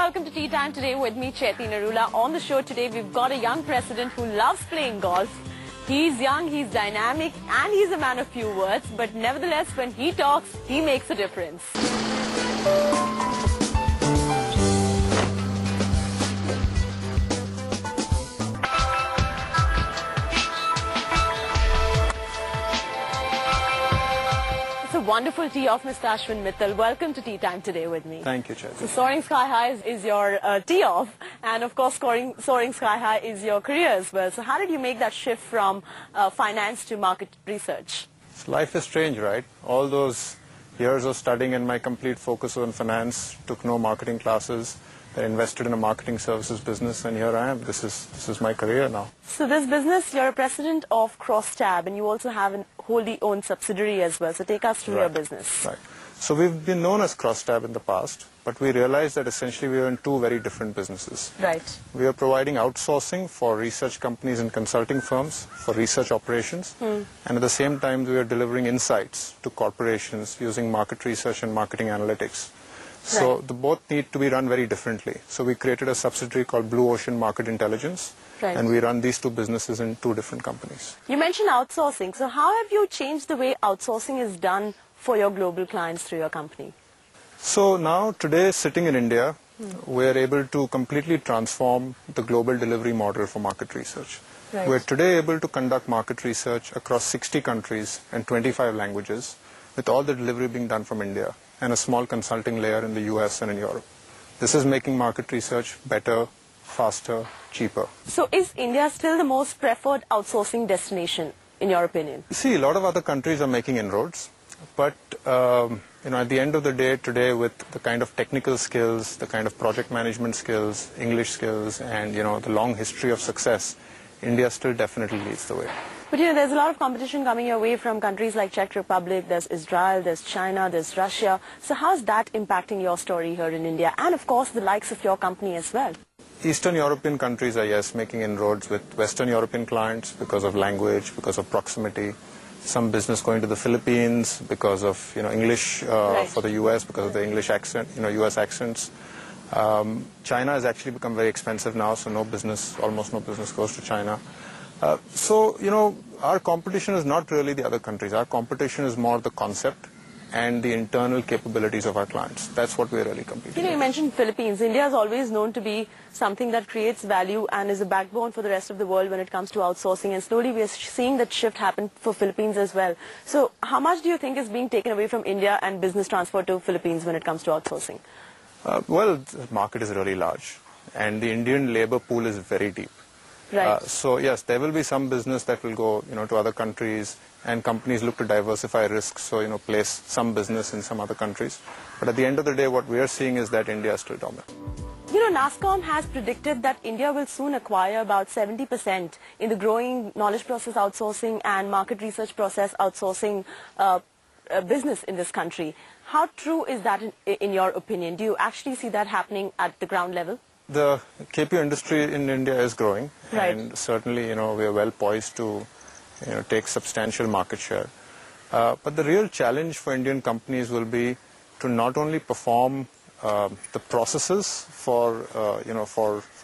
welcome to Tea Time today with me, Chaiti, Narula. On the show today, we've got a young president who loves playing golf. He's young, he's dynamic, and he's a man of few words. But nevertheless, when he talks, he makes a difference. Wonderful tea of Mr. Ashwin Mittal. Welcome to Tea Time today with me. Thank you, Chaiti. So Soaring Sky High is your tea off, and of course Soaring Sky High is your career as well. So how did you make that shift from finance to market research? Life is strange, right? All those years of studying and my complete focus on finance, took no marketing classes, then invested in a marketing services business, and here I am. This is my career now. So this business, you're a president of Crosstab, and you also have a wholly owned subsidiary as well. So take us through your business. Right. So we've been known as Crosstab in the past, but we realized that essentially we were in two very different businesses. Right. We are providing outsourcing for research companies and consulting firms for research operations, and at the same time we are delivering insights to corporations using market research and marketing analytics. So the both need to be run very differently. So we created a subsidiary called Blue Ocean Market Intelligence, and we run these two businesses in two different companies. You mentioned outsourcing. So how have you changed the way outsourcing is done for your global clients through your company? So now, today, sitting in India, we're able to completely transform the global delivery model for market research. We're today able to conduct market research across 60 countries and 25 languages, with all the delivery being done from India, and a small consulting layer in the US and in Europe. This is making market research better, faster, cheaper. So is India still the most preferred outsourcing destination, in your opinion? See, a lot of other countries are making inroads, but at the end of the day, today, with the kind of technical skills, the kind of project management skills, English skills, and the long history of success, India still definitely leads the way. But there's a lot of competition coming your way from countries like Czech Republic, there's Israel, there's China, there's Russia. So how's that impacting your story here in India? And of course, the likes of your company as well. Eastern European countries are, yes, making inroads with Western European clients because of language, because of proximity. Some business going to the Philippines because of English for the US, because of the English accent, US accents. China has actually become very expensive now, so almost no business goes to China. Our competition is not really the other countries. Our competition is more the concept and the internal capabilities of our clients. That's what we're really competing with. You mentioned Philippines. India is always known to be something that creates value and is a backbone for the rest of the world when it comes to outsourcing. And slowly we are seeing that shift happen for Philippines as well. So how much do you think is being taken away from India and business transfer to Philippines when it comes to outsourcing? Well, the market is really large, and the Indian labor pool is very deep. So yes, there will be some business that will go to other countries, and companies look to diversify risks, so place some business in some other countries. But at the end of the day, what we are seeing is that India is still dominant. NASSCOM has predicted that India will soon acquire about 70% in the growing knowledge process outsourcing and market research process outsourcing business in this country. How true is that in your opinion? Do you actually see that happening at the ground level? The KPO industry in India is growing, and certainly we are well poised to take substantial market share. But the real challenge for Indian companies will be to not only perform the processes for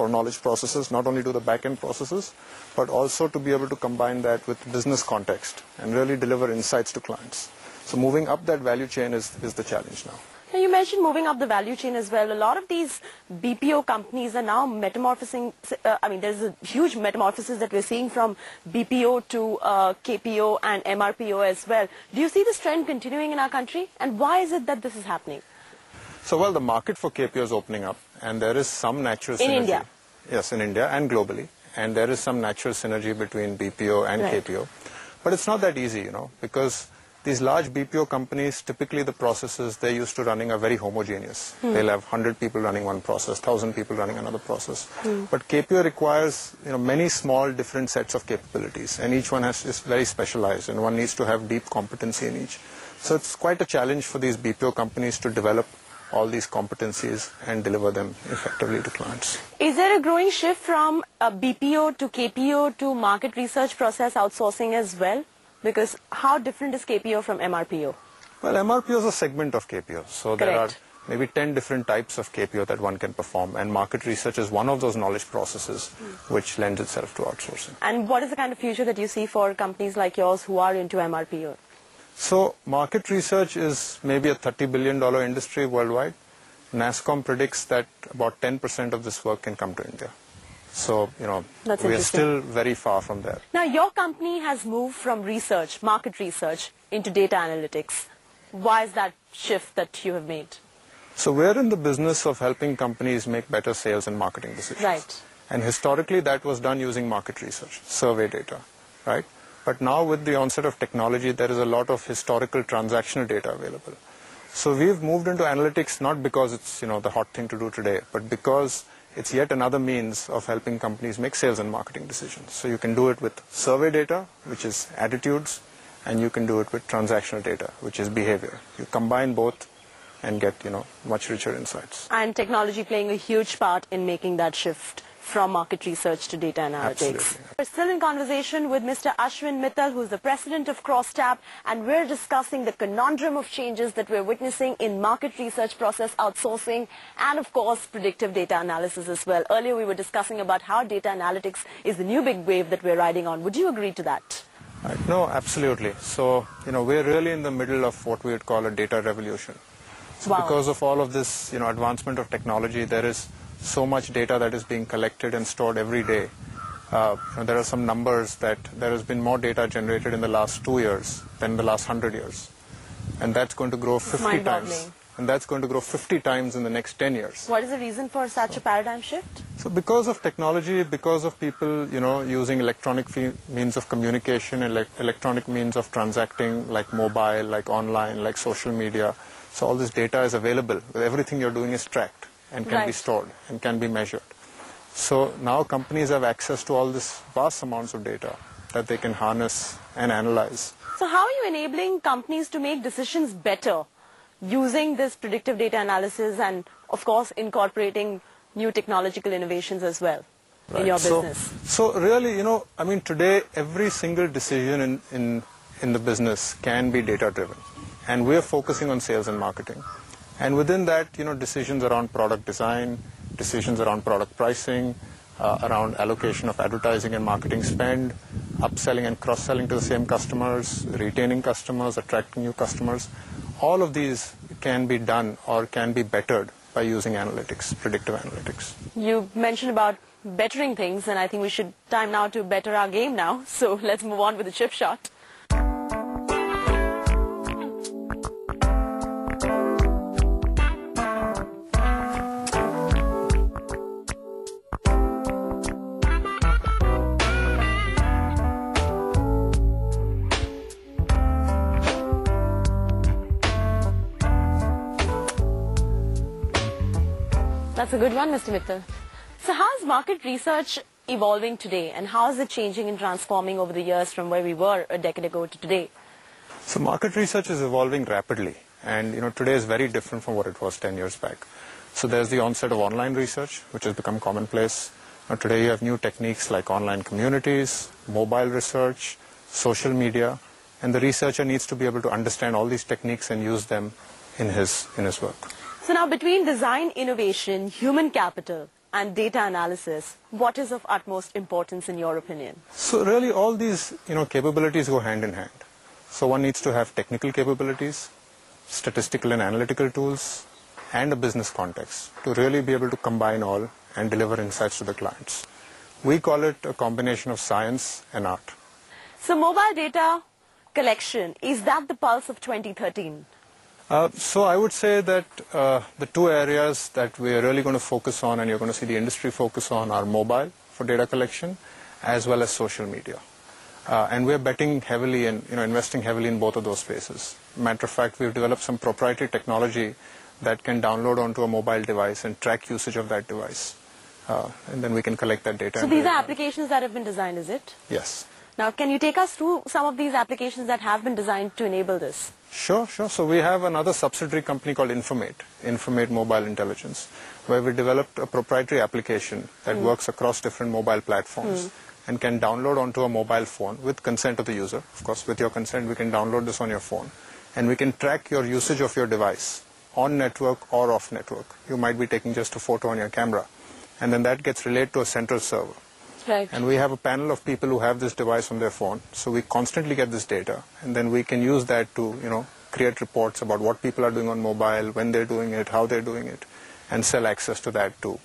knowledge processes, not only do the back-end processes, but also to be able to combine that with business context and really deliver insights to clients. So moving up that value chain is the challenge now. Now, you mentioned moving up the value chain as well. A lot of these BPO companies are now metamorphosing. There's a huge metamorphosis that we're seeing from BPO to KPO and MRPO as well. Do you see this trend continuing in our country? And why is it that this is happening? So, well, the market for KPO is opening up, and there is some natural synergy. In India? Yes, in India and globally. And there is some natural synergy between BPO and KPO. But it's not that easy, because these large BPO companies, typically the processes they're used to running are very homogeneous. They'll have 100 people running one process, 1,000 people running another process. But KPO requires many small different sets of capabilities, and each one is very specialized, and one needs to have deep competency in each. So it's quite a challenge for these BPO companies to develop all these competencies and deliver them effectively to clients. Is there a growing shift from BPO to KPO to market research process outsourcing as well? Because how different is KPO from MRPO? Well, MRPO is a segment of KPO. So there are maybe 10 different types of KPO that one can perform, and market research is one of those knowledge processes which lends itself to outsourcing. And what is the kind of future that you see for companies like yours who are into MRPO? So market research is maybe a $30 billion industry worldwide. NASSCOM predicts that about 10% of this work can come to India. So, we are still very far from there. Now, your company has moved from research, market research, into data analytics. Why is that shift that you have made? So we're in the business of helping companies make better sales and marketing decisions. Right. And historically that was done using market research, survey data, right? But now with the onset of technology, there is a lot of historical transactional data available. So we've moved into analytics not because it's, the hot thing to do today, but because it's yet another means of helping companies make sales and marketing decisions. So you can do it with survey data, which is attitudes, and you can do it with transactional data, which is behavior. You combine both and get, much richer insights. And technology playing a huge part in making that shift from market research to data analytics. Absolutely. We're still in conversation with Mr. Ashwin Mittal, who's the president of Crosstab, and we're discussing the conundrum of changes that we're witnessing in market research process outsourcing and, of course, predictive data analysis as well. Earlier, we were discussing about how data analytics is the new big wave that we're riding on. Would you agree to that? No, absolutely. So, we're really in the middle of what we would call a data revolution. So Wow. Because of all of this, advancement of technology, there is so much data that is being collected and stored every day. There are some numbers that there has been more data generated in the last 2 years than in the last 100 years. And that's going to grow 50 times. And that's going to grow 50 times in the next 10 years. What is the reason for such a paradigm shift? So because of technology, because of people, using electronic means of communication and electronic means of transacting, like mobile, like online, like social media. So all this data is available. Everything you're doing is tracked and can be stored and can be measured. So now companies have access to all this vast amounts of data that they can harness and analyze. So how are you enabling companies to make decisions better using this predictive data analysis and, of course, incorporating new technological innovations as well in your business? So really, today every single decision in the business can be data-driven. And we're focusing on sales and marketing. And within that, decisions around product design, decisions around product pricing, around allocation of advertising and marketing spend, upselling and cross-selling to the same customers, retaining customers, attracting new customers. All of these can be done or can be bettered by using analytics, predictive analytics. You mentioned about bettering things, and I think we should time now to better our game now. So let's move on with the chip shot. That's a good one, Mr. Mittal. So how is market research evolving today, and how is it changing and transforming over the years from where we were a decade ago to today? So market research is evolving rapidly, and today is very different from what it was 10 years back. So there's the onset of online research, which has become commonplace. Today you have new techniques like online communities, mobile research, social media, and the researcher needs to be able to understand all these techniques and use them in his work. So now, between design innovation, human capital, and data analysis, what is of utmost importance in your opinion? So really all these capabilities go hand in hand. So one needs to have technical capabilities, statistical and analytical tools, and a business context to really be able to combine all and deliver insights to the clients. We call it a combination of science and art. So mobile data collection, is that the pulse of 2013? So I would say that the two areas that we are really going to focus on, and you're going to see the industry focus on, are mobile for data collection as well as social media. And we're betting heavily and investing heavily in both of those spaces. Matter of fact, we've developed some proprietary technology that can download onto a mobile device and track usage of that device. And then we can collect that data. So these are applications that have been designed, is it? Yes. Now, can you take us through some of these applications that have been designed to enable this? Sure. So we have another subsidiary company called Informate Mobile Intelligence, where we developed a proprietary application that works across different mobile platforms and can download onto a mobile phone with consent of the user. Of course, with your consent, we can download this on your phone. And we can track your usage of your device on network or off network. You might be taking just a photo on your camera, and then that gets relayed to a central server. Right. And we have a panel of people who have this device on their phone, so we constantly get this data, and then we can use that to, create reports about what people are doing on mobile, when they're doing it, how they're doing it, and sell access to that to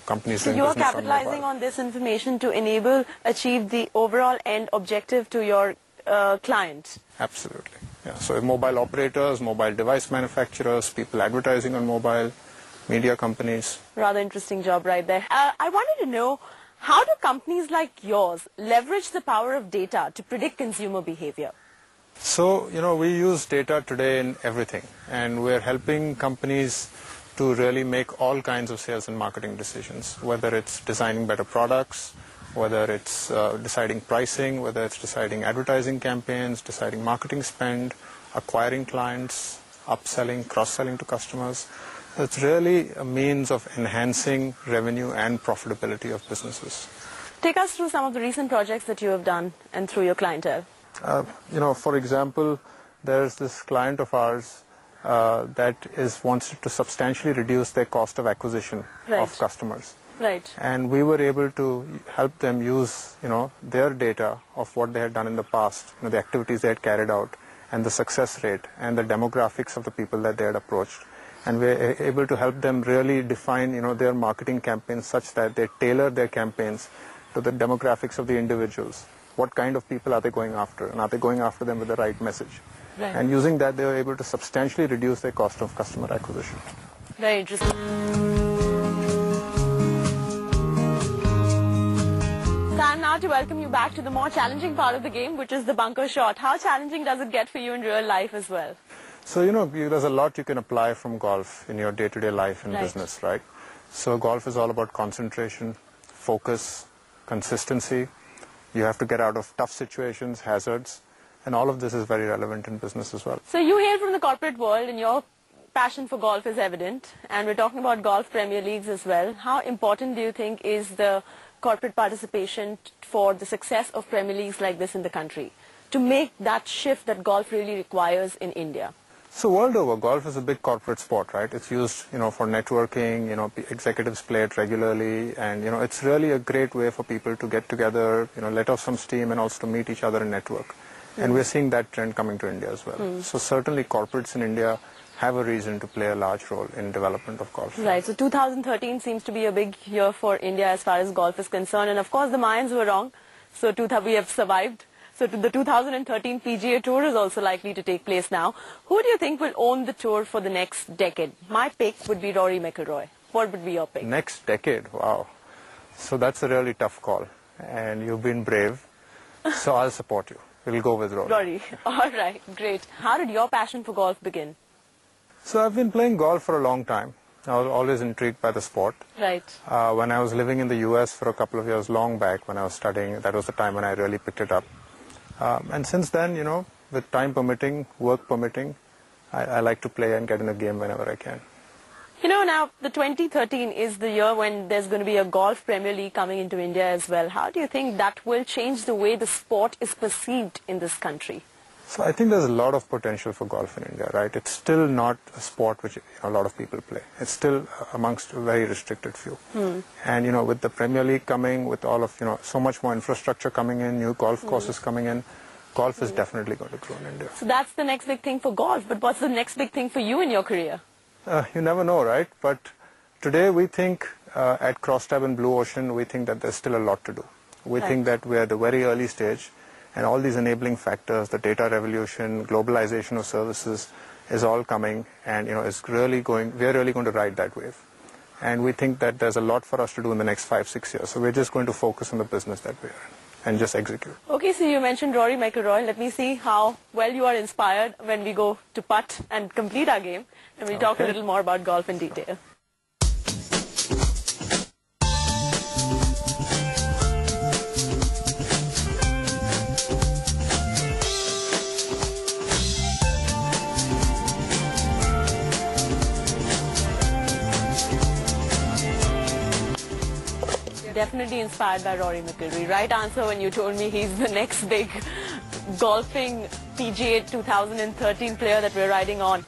companies so doing you're business on capitalizing mobile. on this information to achieve the overall end objective to your client. Absolutely. Yeah. So mobile operators, mobile device manufacturers, people advertising on mobile, media companies. Rather interesting job right there. I wanted to know, how do companies like yours leverage the power of data to predict consumer behavior? So, we use data today in everything, and we're helping companies to really make all kinds of sales and marketing decisions, whether it's designing better products, whether it's deciding pricing, whether it's deciding advertising campaigns, deciding marketing spend, acquiring clients, upselling, cross-selling to customers. It's really a means of enhancing revenue and profitability of businesses. Take us through some of the recent projects that you have done and through your clientele. For example, there's this client of ours that wants to substantially reduce their cost of acquisition of customers. Right. And we were able to help them use, their data of what they had done in the past, the activities they had carried out, and the success rate, and the demographics of the people that they had approached. And we're able to help them really define, their marketing campaigns such that they tailor their campaigns to the demographics of the individuals. What kind of people are they going after, and are they going after them with the right message? Right. And using that, they were able to substantially reduce their cost of customer acquisition. Very interesting. Time now to welcome you back to the more challenging part of the game, which is the bunker shot. How challenging does it get for you in real life as well? So, there's a lot you can apply from golf in your day-to-day life and business, right? So golf is all about concentration, focus, consistency. You have to get out of tough situations, hazards, and all of this is very relevant in business as well. So you hail from the corporate world, and your passion for golf is evident, and we're talking about golf Premier Leagues as well. How important do you think is the corporate participation for the success of Premier Leagues like this in the country, to make that shift that golf really requires in India? So world over, golf is a big corporate sport, right? It's used, for networking, executives play it regularly, and, it's really a great way for people to get together, let off some steam, and also to meet each other and network. And we're seeing that trend coming to India as well. So certainly corporates in India have a reason to play a large role in development of golf. Right, so 2013 seems to be a big year for India as far as golf is concerned, and of course the Mayans were wrong, so we have survived. So the 2013 PGA Tour is also likely to take place now. Who do you think will own the tour for the next decade? My pick would be Rory McIlroy. What would be your pick? Next decade, wow. So that's a really tough call, and you've been brave, so I'll support you. We'll go with Rory. Rory, all right, great. How did your passion for golf begin? So I've been playing golf for a long time. I was always intrigued by the sport. Right. When I was living in the US for a couple of years, long back, when I was studying, that was the time when I really picked it up. And since then, with time permitting, work permitting, I like to play and get in the game whenever I can. Now the 2013 is the year when there's going to be a golf Premier League coming into India as well. How do you think that will change the way the sport is perceived in this country? So I think there's a lot of potential for golf in India, right? It's still not a sport which a lot of people play. It's still amongst a very restricted few. And, with the Premier League coming, with all of, so much more infrastructure coming in, new golf courses coming in, golf is definitely going to grow in India. So that's the next big thing for golf. But what's the next big thing for you in your career? You never know, right? But today we think at Crosstab and Blue Ocean, we think that there's still a lot to do. We think that we're at the very early stage, and all these enabling factors, the data revolution, globalization of services is all coming, and we're really going to ride that wave. And we think that there's a lot for us to do in the next 5-6 years. So we're just going to focus on the business that we're in and just execute. Okay, so you mentioned Rory McIlroy. Let me see how well you are inspired when we go to putt and complete our game, and we'll talk a little more about golf in detail. Definitely inspired by Rory McIlroy. Right answer when you told me he's the next big golfing PGA 2013 player that we're riding on.